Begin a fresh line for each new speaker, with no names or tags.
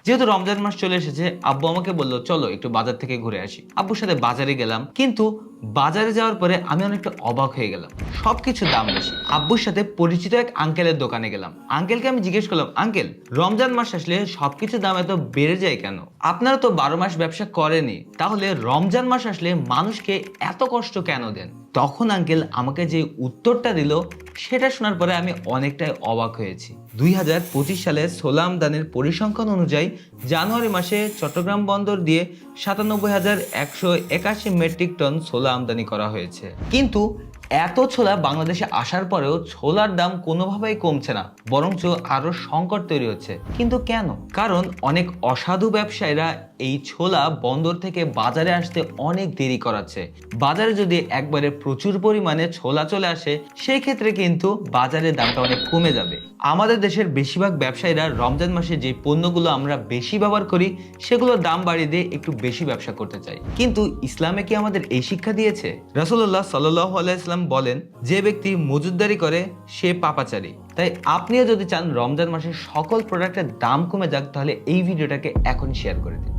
যেহেতু রমজান মাস চলে এসেছে, আব্বু আমাকে বললো চলো একটু বাজার থেকে ঘুরে আসি। আব্বুর সাথে বাজারে গেলাম, কিন্তু বাজারে যাওয়ার পরে আমি অনেকটা অবাক হয়ে গেলাম। সবকিছুর দাম বেশি। আব্বুর সাথে পরিচিত এক আঙ্কেলের দোকানে গেলাম। আঙ্কেলকে আমি জিজ্ঞেস করলাম, আঙ্কেল রমজান মাস আসলে সবকিছুর দাম এত বেড়ে যায় কেন? আপনারা তো 12 মাস ব্যবসা করেনি, তাহলে রমজান মাস আসলে মানুষকে এত কষ্ট কেন দেন? তখন আঙ্কেল আমাকে যে উত্তরটা দিল, সেটা শোনার পরে আমি অনেকটাই অবাক হয়েছি। 2025 সালে সোলা আমদানির পরিসংখ্যান অনুযায়ী জানুয়ারি মাসে চট্টগ্রাম বন্দর দিয়ে 97,181 মেট্রিক টন ছোলা আমদানি করা হয়েছে। কিন্তু এত ছোলা বাংলাদেশে আসার পরেও ছোলার দাম কোনোভাবেই কমছে না, বরঞ্চ আরো সংকট তৈরি হচ্ছে। কিন্তু কেন? কারণ অনেক অসাধু ব্যবসায়ীরা এই ছোলা বন্দর থেকে বাজারে আসতে অনেক দেরি করাচ্ছে। বাজারে যদি একবারে প্রচুর পরিমাণে ছোলা চলে আসে, সেই ক্ষেত্রে কিন্তু বাজারের দামটা অনেক কমে যাবে। আমাদের দেশের বেশিরভাগ ব্যবসায়ীরা রমজান মাসে যে পণ্যগুলো আমরা বেশি ব্যবহার করি, সেগুলোর দাম বাড়িয়ে দিয়ে একটু বেশি ব্যবসা করতে চাই। কিন্তু ইসলামে কি আমাদের এই শিক্ষা দিয়েছে? রাসূলুল্লাহ সাল্লাল্লাহু আলাইহি ওয়াসাল্লাম বলেন, যে ব্যক্তি মজুদদারি করে সে পাপাচারী। তাই আপনিও যদি চান রমজান মাসে সকল প্রোডাক্টের দাম কমে যাক, তাহলে এই ভিডিওটাকে এখন শেয়ার করে দিন।